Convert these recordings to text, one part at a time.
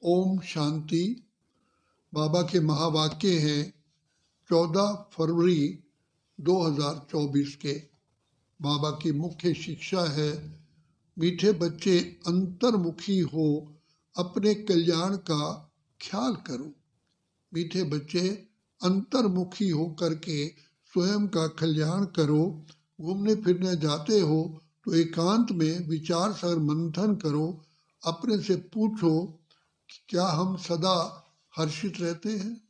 ओम शांति। बाबा के महावाक्य हैं 14 फरवरी 2024 के। बाबा की मुख्य शिक्षा है, मीठे बच्चे अंतर्मुखी हो अपने कल्याण का ख्याल करो। मीठे बच्चे अंतर्मुखी हो करके स्वयं का कल्याण करो। घूमने फिरने जाते हो तो एकांत में विचार सागर मंथन करो। अपने से पूछो, क्या हम सदा हर्षित रहते हैं?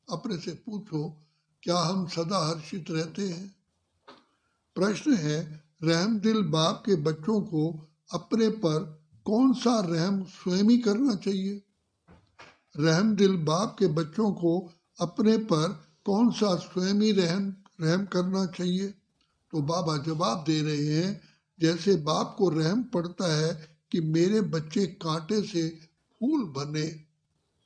अपने से पूछो, क्या हम सदा हर्षित रहते हैं? प्रश्न है, रहमदिल बाप के बच्चों को अपने पर कौन सा रहम स्वयं ही करना चाहिए? रहमदिल बाप के बच्चों को अपने पर कौन सा स्वयं ही रहम करना चाहिए? तो बाबा जवाब दे रहे हैं, जैसे बाप को रहम पड़ता है कि मेरे बच्चे कांटे से फूल बने।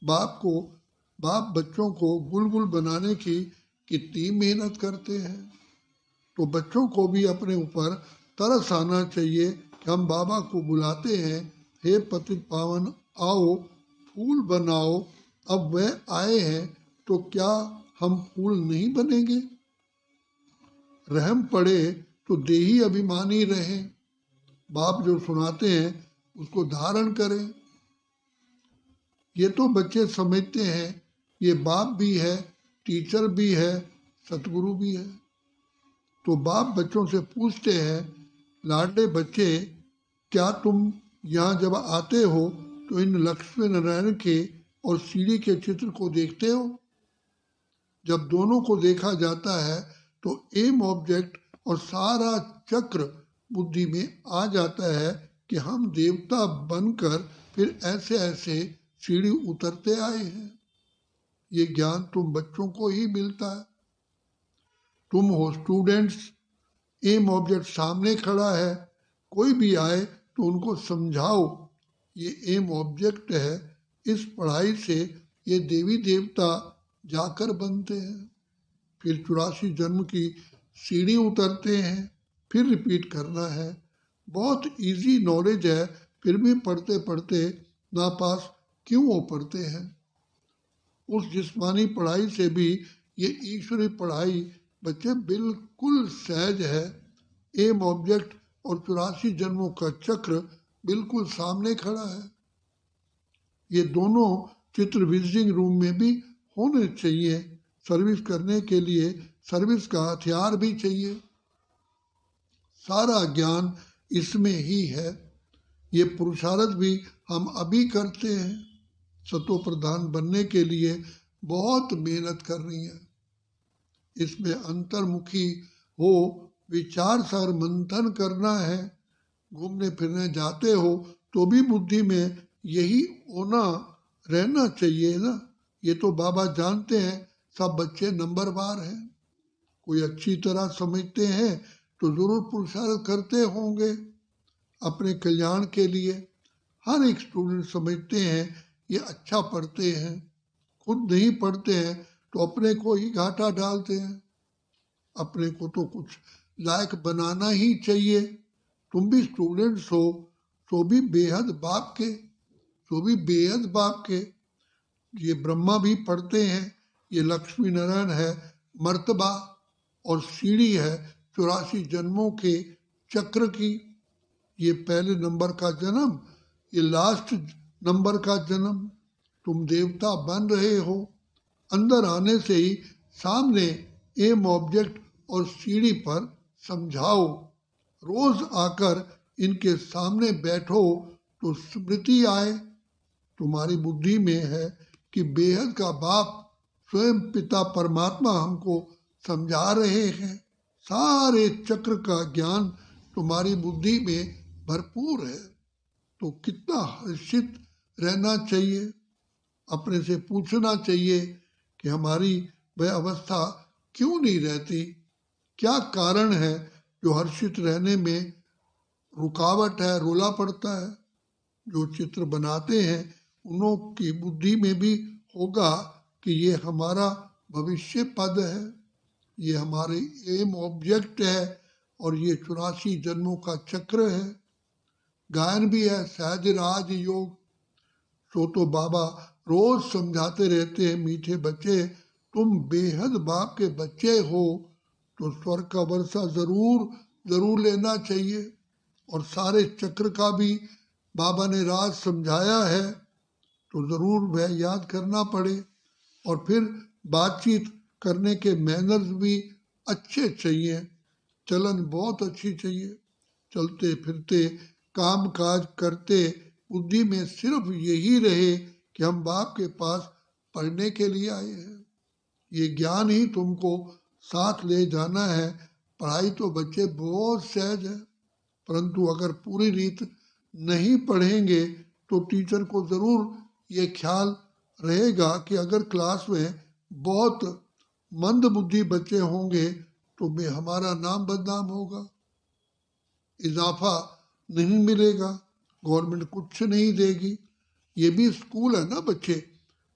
बाप बच्चों को बुलबुल बनाने की कितनी मेहनत करते हैं। तो बच्चों को भी अपने ऊपर तरस आना चाहिए कि हम बाबा को बुलाते हैं, हे पतित पावन आओ फूल बनाओ। अब वह आए हैं तो क्या हम फूल नहीं बनेंगे? रहम पड़े तो देही अभिमानी रहे। बाप जो सुनाते हैं उसको धारण करें। ये तो बच्चे समझते हैं ये बाप भी है, टीचर भी है, सतगुरु भी है। तो बाप बच्चों से पूछते हैं, लाडले बच्चे, क्या तुम यहाँ जब आते हो तो इन लक्ष्मी नारायण के और सीढ़ी के चित्र को देखते हो? जब दोनों को देखा जाता है तो एम ऑब्जेक्ट और सारा चक्र बुद्धि में आ जाता है कि हम देवता बनकर फिर ऐसे ऐसे सीढ़ी उतरते आए हैं। ये ज्ञान तुम बच्चों को ही मिलता है। तुम हो स्टूडेंट्स, एम ऑब्जेक्ट सामने खड़ा है, कोई भी आए तो उनको समझाओ ये एम ऑब्जेक्ट है। इस पढ़ाई से ये देवी देवता जाकर बनते हैं, फिर 84 जन्म की सीढ़ी उतरते हैं, फिर रिपीट करना है। बहुत इजी नॉलेज है, फिर भी पढ़ते पढ़ते नापास क्यों हो पढ़ते हैं? उस जिस्मानी पढ़ाई से भी ये ईश्वरी पढ़ाई बच्चे बिल्कुल सहज है। एम ऑब्जेक्ट और 84 जन्मों का चक्र बिल्कुल सामने खड़ा है। ये दोनों चित्र विजिटिंग रूम में भी होने चाहिए। सर्विस करने के लिए सर्विस का हथियार भी चाहिए। सारा ज्ञान इसमें ही है। ये पुरुषार्थ भी हम अभी करते हैं। सतो प्रधान बनने के लिए बहुत मेहनत करनी है। इसमें अंतर्मुखी हो विचार सागर मंथन करना है। घूमने फिरने जाते हो तो भी बुद्धि में यही होना रहना चाहिए ना। ये तो बाबा जानते हैं सब बच्चे नंबरवार हैं। कोई अच्छी तरह समझते हैं तो जरूर पुरुषार्थ करते होंगे अपने कल्याण के लिए। हर एक स्टूडेंट समझते हैं ये अच्छा पढ़ते हैं, खुद नहीं पढ़ते हैं तो अपने को ही घाटा डालते हैं। अपने को तो कुछ लायक बनाना ही चाहिए। तुम भी स्टूडेंट्स हो तो भी बेहद बाप के, तो भी बेहद बाप के। ये ब्रह्मा भी पढ़ते हैं, ये लक्ष्मी नारायण है मर्तबा और सीढ़ी है 84 जन्मों के चक्र की। ये पहले नंबर का जन्म, ये लास्ट नंबर का जन्म। तुम देवता बन रहे हो। अंदर आने से ही सामने एम ऑब्जेक्ट और सीढ़ी पर समझाओ। रोज आकर इनके सामने बैठो तो स्मृति आए। तुम्हारी बुद्धि में है कि बेहद का बाप स्वयं पिता परमात्मा हमको समझा रहे हैं। सारे चक्र का ज्ञान तुम्हारी बुद्धि में भरपूर है। तो कितना हर्षित रहना चाहिए। अपने से पूछना चाहिए कि हमारी वह अवस्था क्यों नहीं रहती? क्या कारण है जो हर्षित रहने में रुकावट है, रोला पड़ता है? जो चित्र बनाते हैं उन्हों की बुद्धि में भी होगा कि ये हमारा भविष्य पद है, ये हमारे एम ऑब्जेक्ट है और ये 84 जन्मों का चक्र है। गायन भी है, सहज राज योग सो तो बाबा रोज समझाते रहते हैं, मीठे बच्चे तुम बेहद बाप के बच्चे हो तो स्वर्ग का वर्षा जरूर लेना चाहिए। और सारे चक्र का भी बाबा ने राज समझाया है तो जरूर वह याद करना पड़े। और फिर बातचीत करने के मैनर्स भी अच्छे चाहिए, चलन बहुत अच्छी चाहिए। चलते फिरते काम काज करते बुद्धि में सिर्फ यही रहे कि हम बाप के पास पढ़ने के लिए आए हैं, ये ज्ञान ही तुमको साथ ले जाना है। पढ़ाई तो बच्चे बहुत सहज है, परंतु अगर पूरी रीत नहीं पढ़ेंगे तो टीचर को ज़रूर ये ख्याल रहेगा कि अगर क्लास में बहुत मंद बुद्धि बच्चे होंगे तो में हमारा नाम बदनाम होगा, इजाफा नहीं मिलेगा, गवर्नमेंट कुछ नहीं देगी। ये भी स्कूल है ना बच्चे,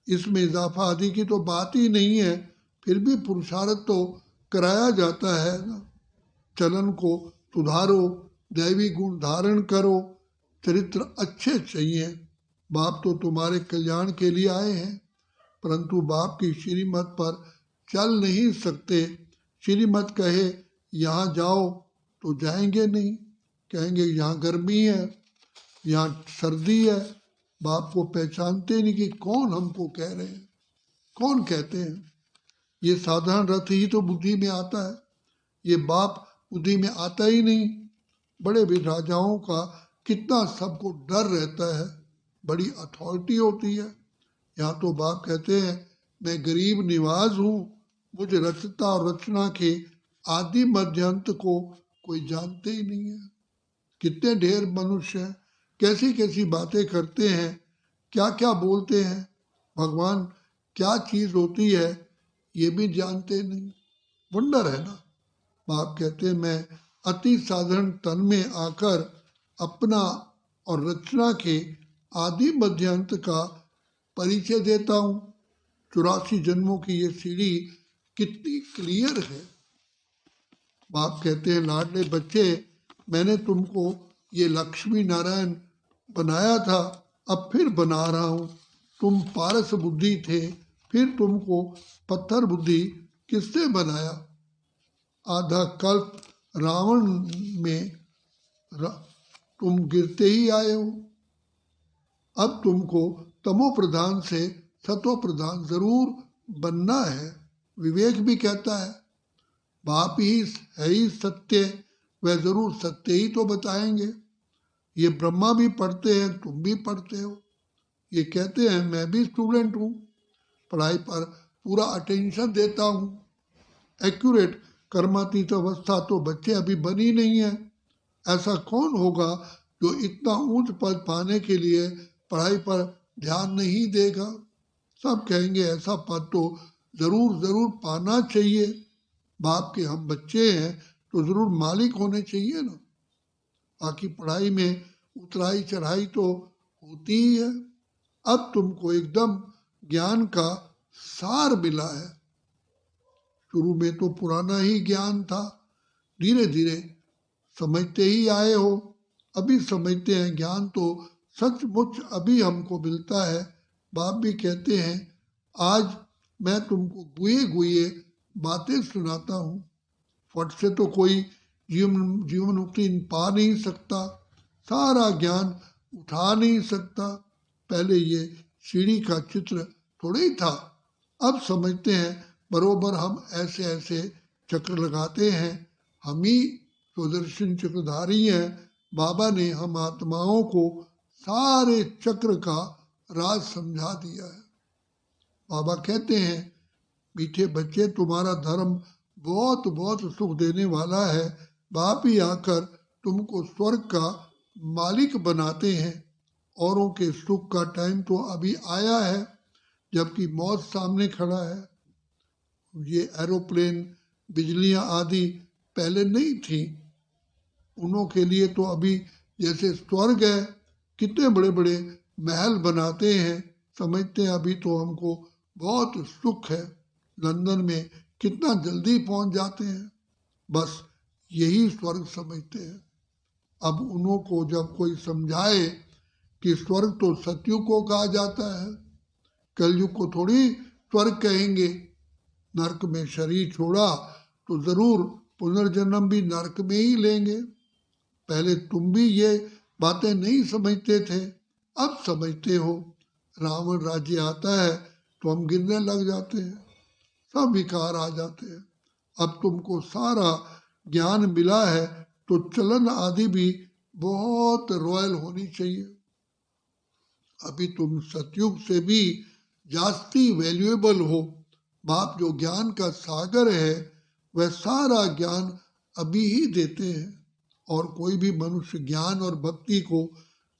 इसमें इजाफा आदि की तो बात ही नहीं है, फिर भी पुरुषार्थ तो कराया जाता है ना। चलन को सुधारो, दैवी गुण धारण करो, चरित्र अच्छे चाहिए। बाप तो तुम्हारे कल्याण के लिए आए हैं, परंतु बाप की श्रीमत पर चल नहीं सकते। श्रीमत कहे यहाँ जाओ तो जाएंगे नहीं, कहेंगे यहाँ गर्मी है, यहाँ सर्दी है। बाप को पहचानते नहीं कि कौन हमको कह रहे हैं, कौन कहते हैं। ये साधारण रथ ही तो बुद्धि में आता है, ये बाप बुद्धि में आता ही नहीं। बड़े भी राजाओं का कितना सबको डर रहता है, बड़ी अथॉरिटी होती है। यहाँ तो बाप कहते हैं मैं गरीब निवाज हूँ, मुझे रचता और रचना के आदि मध्यांत को कोई जानते ही नहीं है। कितने ढेर मनुष्य हैं, कैसी कैसी बातें करते हैं, क्या क्या बोलते हैं, भगवान क्या चीज़ होती है ये भी जानते नहीं। वंडर है ना। बाप कहते हैं मैं अति साधारण तन में आकर अपना और रचना के आदि मध्यांत का परिचय देता हूँ। 84 जन्मों की ये सीढ़ी कितनी क्लियर है। बाप कहते हैं लाडले बच्चे मैंने तुमको ये लक्ष्मी नारायण बनाया था, अब फिर बना रहा हूँ। तुम पारस बुद्धि थे, फिर तुमको पत्थर बुद्धि किसने बनाया। आधा कल्प रावण में तुम गिरते ही आए हो, अब तुमको तमो प्रधान से सतो प्रधान जरूर बनना है। विवेक भी कहता है बाप ही है ही सत्य, वह जरूर सत्य ही तो बताएंगे। ये ब्रह्मा भी पढ़ते हैं, तुम भी पढ़ते हो। ये कहते हैं मैं भी स्टूडेंट हूँ, पढ़ाई पर पूरा अटेंशन देता हूँ। एक्यूरेट कर्मातीत अवस्था तो बच्चे अभी बनी नहीं है। ऐसा कौन होगा जो इतना ऊंच पद पाने के लिए पढ़ाई पर ध्यान नहीं देगा। सब कहेंगे ऐसा पद तो जरूर पाना चाहिए। बाप के हम बच्चे हैं तो जरूर मालिक होने चाहिए ना। बाकी पढ़ाई में उतराई चढ़ाई तो होती ही है। अब तुमको एकदम ज्ञान का सार मिला है। शुरू में तो पुराना ही ज्ञान था, धीरे धीरे समझते ही आए हो। अभी समझते हैं ज्ञान तो सचमुच अभी हमको मिलता है। बाप भी कहते हैं आज मैं तुमको गुए बातें सुनाता हूँ। फट से तो कोई जीवन मुक्ति पा नहीं सकता, सारा ज्ञान उठा नहीं सकता। पहले ये सीढ़ी का चित्र थोड़ा ही था, अब समझते हैं बरोबर हम ऐसे ऐसे चक्र लगाते हैं। हम ही सुदर्शन चक्रधारी हैं। बाबा ने हम आत्माओं को सारे चक्र का राज समझा दिया है। बाबा कहते हैं मीठे बच्चे तुम्हारा धर्म बहुत सुख देने वाला है। बाप ही आकर तुमको स्वर्ग का मालिक बनाते हैं। औरों के सुख का टाइम तो अभी आया है, जबकि मौत सामने खड़ा है। ये एरोप्लेन बिजलियां आदि पहले नहीं थी, उनों के लिए तो अभी जैसे स्वर्ग है, कितने बड़े बड़े महल बनाते हैं, समझते हैं अभी तो हमको बहुत सुख है। लंदन में कितना जल्दी पहुंच जाते हैं, बस यही स्वर्ग समझते हैं। अब उन्हों को जब कोई समझाए कि स्वर्ग तो सतयुग को कहा जाता है, कलयुग को थोड़ी स्वर्ग कहेंगे। नरक में शरीर छोड़ा तो जरूर पुनर्जन्म भी नरक में ही लेंगे। पहले तुम भी ये बातें नहीं समझते थे, अब समझते हो। रावण राज्य आता है तो हम गिरने लग जाते हैं, सब विकार आ जाते हैं। अब तुमको सारा ज्ञान मिला है तो चलन आदि भी बहुत रॉयल होनी चाहिए। अभी तुम सतयुग से भी जास्ती वैल्यूएबल हो। बाप जो ज्ञान का सागर है वह सारा ज्ञान अभी ही देते हैं, और कोई भी मनुष्य ज्ञान और भक्ति को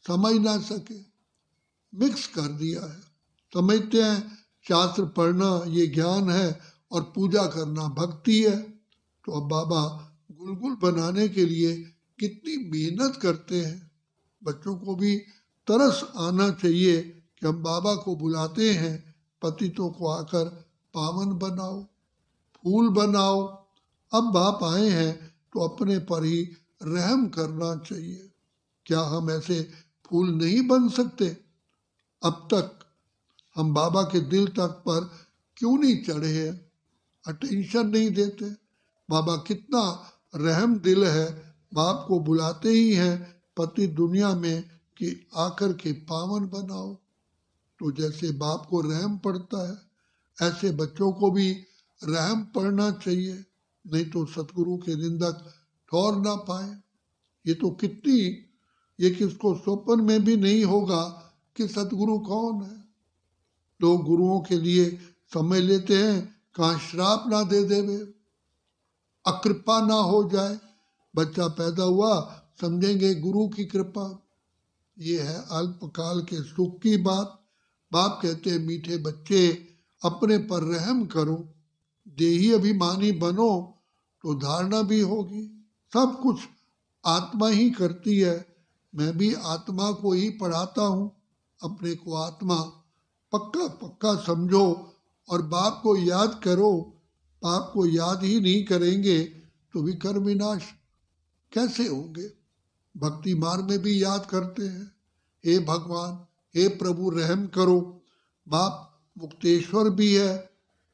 समझ ना सके, मिक्स कर दिया है। समझते हैं शास्त्र पढ़ना ये ज्ञान है और पूजा करना भक्ति है। तो अब बाबा गुलगुल बनाने के लिए कितनी मेहनत करते हैं। बच्चों को भी तरस आना चाहिए कि हम बाबा को बुलाते हैं, पतितों को आकर पावन बनाओ, फूल बनाओ। अब बाप आए हैं तो अपने पर ही रहम करना चाहिए। क्या हम ऐसे फूल नहीं बन सकते? अब तक हम बाबा के दिल तक पर क्यों नहीं चढ़े हैं? अटेंशन नहीं देते। बाबा कितना रहम दिल है, बाप को बुलाते ही हैं पति दुनिया में कि आकर के पावन बनाओ। तो जैसे बाप को रहम पड़ता है ऐसे बच्चों को भी रहम पड़ना चाहिए, नहीं तो सतगुरु के निंदक ठहर ना पाए। ये किसको स्वप्न में भी नहीं होगा कि सतगुरु कौन है। लोग गुरुओं के लिए समय लेते हैं, कहाँ श्राप ना दे देवे, अकृपा ना हो जाए। बच्चा पैदा हुआ समझेंगे गुरु की कृपा। ये है अल्पकाल के सुख की बात। बाप कहते हैं मीठे बच्चे अपने पर रहम करो, देही अभिमानी बनो तो धारणा भी होगी। सब कुछ आत्मा ही करती है। मैं भी आत्मा को ही पढ़ाता हूँ। अपने को आत्मा पक्का पक्का समझो और बाप को याद करो। बाप को याद ही नहीं करेंगे तो विकर्म विनाश कैसे होंगे। भक्ति मार्ग में भी याद करते हैं, हे भगवान, हे प्रभु रहम करो। बाप मुक्तेश्वर भी है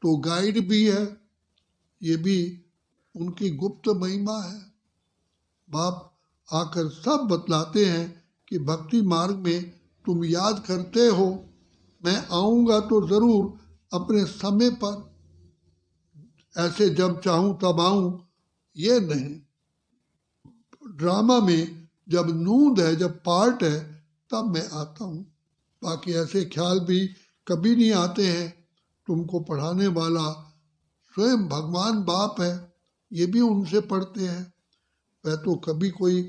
तो गाइड भी है, ये भी उनकी गुप्त महिमा है। बाप आकर सब बतलाते हैं कि भक्ति मार्ग में तुम याद करते हो, मैं आऊँगा तो ज़रूर अपने समय पर, ऐसे जब चाहूँ तब आऊँ ये नहीं। ड्रामा में जब नूंद है, जब पार्ट है, तब मैं आता हूँ। बाकी ऐसे ख्याल भी कभी नहीं आते हैं। तुमको पढ़ाने वाला स्वयं भगवान बाप है, ये भी उनसे पढ़ते हैं। वह तो कभी कोई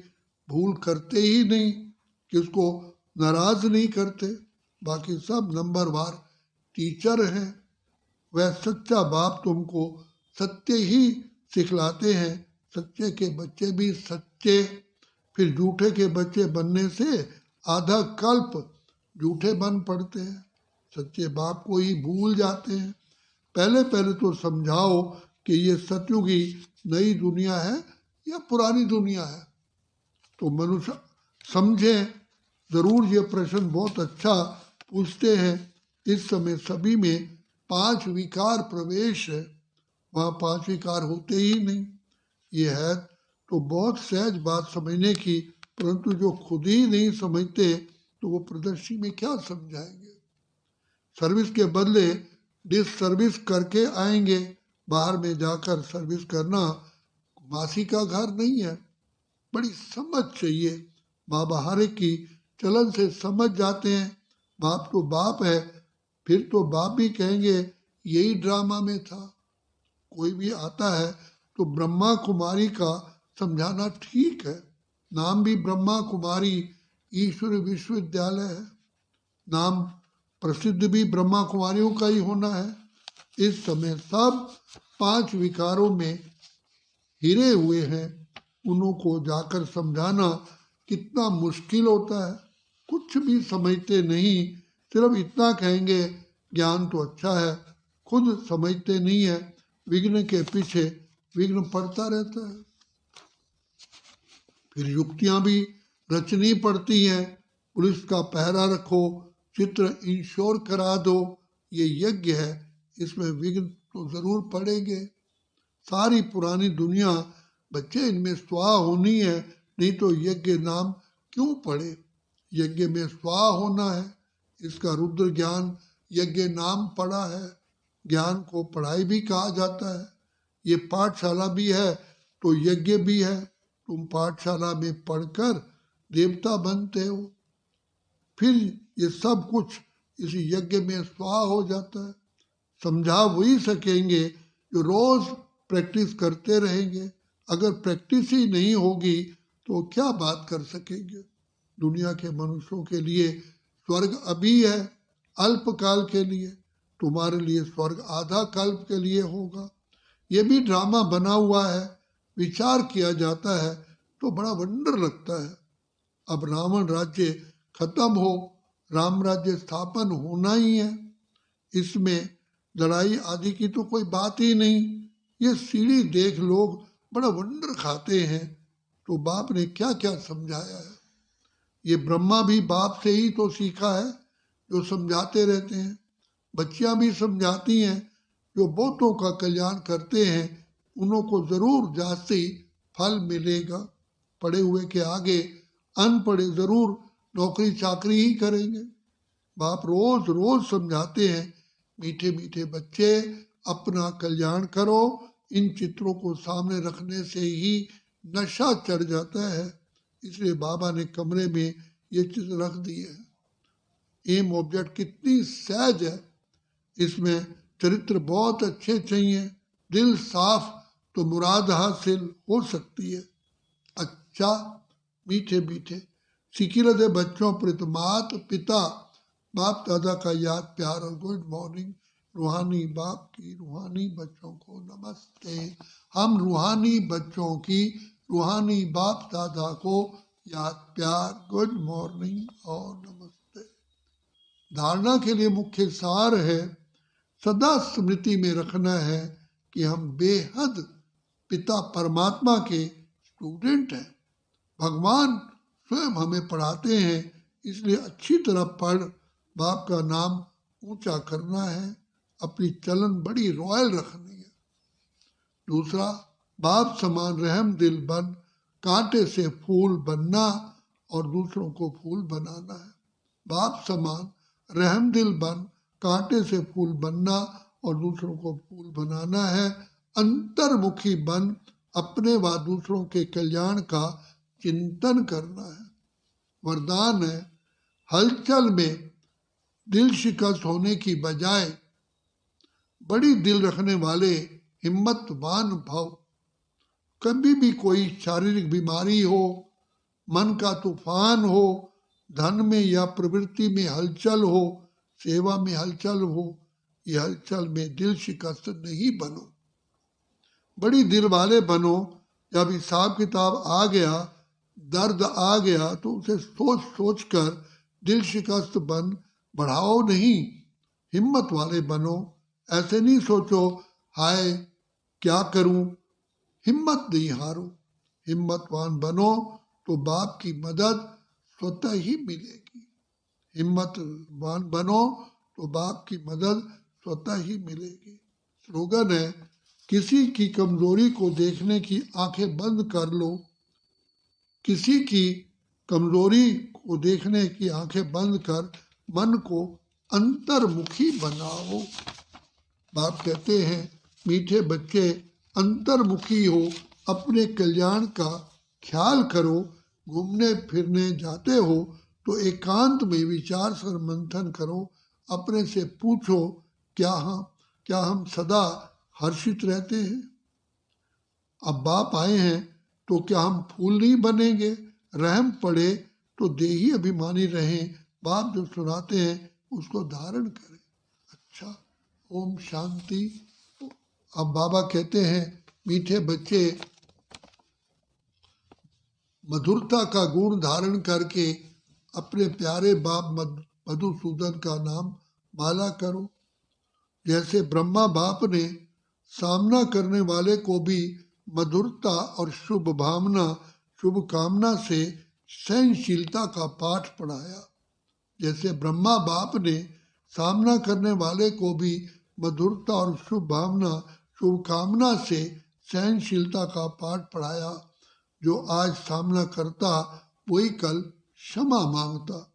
भूल करते ही नहीं, किसको नाराज नहीं करते। बाकी सब नंबरवार टीचर हैं। वह सच्चा बाप तुमको सत्य ही सिखलाते हैं। सच्चे के बच्चे भी सच्चे, फिर झूठे के बच्चे बनने से आधा कल्प झूठे बन पड़ते हैं। सच्चे बाप को ही भूल जाते हैं। पहले पहले तो समझाओ कि ये सतयुगी नई दुनिया है या पुरानी दुनिया है, तो मनुष्य समझे। ज़रूर ये प्रश्न बहुत अच्छा पूछते हैं। इस समय सभी में 5 विकार प्रवेश है, वहाँ 5 विकार होते ही नहीं। ये है तो बहुत सहज बात समझने की, परंतु जो खुद ही नहीं समझते तो वो प्रदर्शी में क्या समझाएंगे। सर्विस के बदले डिस सर्विस करके आएंगे। बाहर में जाकर सर्विस करना मासी का घर नहीं है। बड़ी समझ चाहिए। बाबा हर एक की चलन से समझ जाते हैं। बाप तो बाप है, फिर तो बाप भी कहेंगे यही ड्रामा में था। कोई भी आता है तो ब्रह्मा कुमारी का समझाना ठीक है। नाम भी ब्रह्मा कुमारी ईश्वर विश्वविद्यालय है। नाम प्रसिद्ध भी ब्रह्मा कुमारियों का ही होना है। इस समय सब 5 विकारों में हिरे हुए हैं। उनको जाकर समझाना कितना मुश्किल होता है। कुछ भी समझते नहीं, सिर्फ इतना कहेंगे ज्ञान तो अच्छा है, खुद समझते नहीं है। विघ्न के पीछे विघ्न पड़ता रहता है। फिर युक्तियां भी रचनी पड़ती हैं। पुलिस का पहरा रखो, चित्र इंश्योर करा दो। ये यज्ञ है, इसमें विघ्न तो जरूर पड़ेंगे। सारी पुरानी दुनिया बच्चे इनमें स्वाहा होनी है, नहीं तो यज्ञ नाम क्यों पड़े। यज्ञ में स्वाहा होना है, इसका रुद्र ज्ञान यज्ञ नाम पड़ा है। ज्ञान को पढ़ाई भी कहा जाता है। ये पाठशाला भी है तो यज्ञ भी है। तुम पाठशाला में पढ़कर देवता बनते हो, फिर ये सब कुछ इस यज्ञ में स्वाहा हो जाता है। समझा वही सकेंगे जो रोज प्रैक्टिस करते रहेंगे। अगर प्रैक्टिस ही नहीं होगी तो क्या बात कर सकेंगे। दुनिया के मनुष्यों के लिए स्वर्ग अभी है, अल्पकाल के लिए। तुम्हारे लिए स्वर्ग आधा कल्प के लिए होगा। ये भी ड्रामा बना हुआ है, विचार किया जाता है तो बड़ा वंडर लगता है। अब रावण राज्य खत्म हो, राम राज्य स्थापन होना ही है। इसमें लड़ाई आदि की तो कोई बात ही नहीं। ये सीढ़ी देख लोग बड़ा वंडर खाते हैं। तो बाप ने क्या क्या समझाया है। ये ब्रह्मा भी बाप से ही तो सीखा है, जो समझाते रहते हैं। बच्चियां भी समझाती हैं, जो बहुतों का कल्याण करते हैं उन्हों को जरूर जास्ती फल मिलेगा। पढ़े हुए के आगे अनपढ़े जरूर नौकरी चाकरी ही करेंगे। बाप रोज रोज समझाते हैं, मीठे मीठे बच्चे अपना कल्याण करो। इन चित्रों को सामने रखने से ही नशा चढ़ जाता है। इसलिए बाबा ने कमरे में ये चित्र रख दिए हैं। एम ऑब्जेक्ट कितनी सहज है। इसमें चरित्र बहुत अच्छे चाहिए, दिल साफ तो मुराद हासिल हो सकती है। अच्छा, मीठे मीठे सिकिलदे बच्चों प्रति मात पिता बाप दादा का याद प्यार और गुड मॉर्निंग। रूहानी बाप की रूहानी बच्चों को नमस्ते। हम रूहानी बच्चों की रूहानी बाप दादा को याद प्यार गुड मॉर्निंग और नमस्ते। धारणा के लिए मुख्य सार है, सदा स्मृति में रखना है कि हम बेहद पिता परमात्मा के स्टूडेंट हैं। भगवान स्वयं हमें पढ़ाते हैं, इसलिए अच्छी तरह पढ़ बाप का नाम ऊंचा करना है। अपनी चलन बड़ी रॉयल रखनी है। दूसरा, बाप समान रहम दिल बन कांटे से फूल बनना और दूसरों को फूल बनाना है। बाप समान रहम दिल बन कांटे से फूल बनना और दूसरों को फूल बनाना है। अंतर्मुखी बन अपने व दूसरों के कल्याण का चिंतन करना है। वरदान है, हलचल में दिल शिकस्त होने की बजाय बड़ी दिल रखने वाले हिम्मतवान भव। कभी भी कोई शारीरिक बीमारी हो, मन का तूफान हो, धन में या प्रवृत्ति में हलचल हो, सेवा में हलचल हो, ये हलचल में दिल शिकस्त नहीं बनो। बड़ी दिल वाले बनो। जब हिसाब किताब आ गया, दर्द आ गया तो उसे सोच सोच कर दिल शिकस्त बन बढ़ाओ नहीं, हिम्मत वाले बनो। ऐसे नहीं सोचो हाय क्या करूं, हिम्मत नहीं हारो। हिम्मतवान बनो तो बाप की मदद स्वतः ही मिलेगी। हिम्मतवान बनो तो बाप की मदद स्वतः ही मिलेगी। स्लोगन है, किसी की कमजोरी को देखने की आंखें बंद कर लो। किसी की कमजोरी को देखने की आंखें बंद कर मन को अंतर्मुखी बनाओ। बाप कहते हैं, मीठे बच्चे अंतर्मुखी हो, अपने कल्याण का ख्याल करो। घूमने फिरने जाते हो तो एकांत में विचार कर मंथन करो। अपने से पूछो, क्या हम सदा हर्षित रहते हैं? अब बाप आए हैं तो क्या हम फूल नहीं बनेंगे? रहम पड़े तो देही अभिमानी रहें। बाप जो सुनाते हैं उसको धारण करें। अच्छा, ओम शांति। अब बाबा कहते हैं, मीठे बच्चे मधुरता का गुण धारण करके अपने प्यारे बाप मधुसूदन का नाम माला करो। जैसे ब्रह्मा बाप ने सामना करने वाले को भी मधुरता और शुभ भावना शुभ कामना से सहनशीलता का पाठ पढ़ाया। जैसे ब्रह्मा बाप ने सामना करने वाले को भी मधुरता और शुभ कामना से सहनशीलता का पाठ पढ़ाया। जो आज सामना करता वही कल क्षमा मांगता।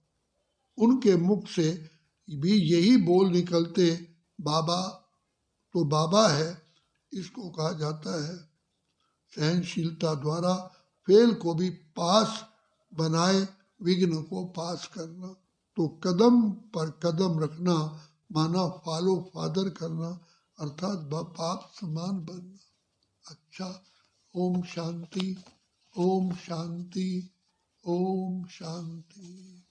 उनके मुख से भी यही बोल निकलते, बाबा तो बाबा है। इसको कहा जाता है सहनशीलता द्वारा फेल को भी पास बनाए विघ्न को पास करना। तो कदम पर कदम रखना माना फॉलो फादर करना, अर्थात बाप समान बनना। अच्छा, ओम शांति, ओम शांति, ओम शांति।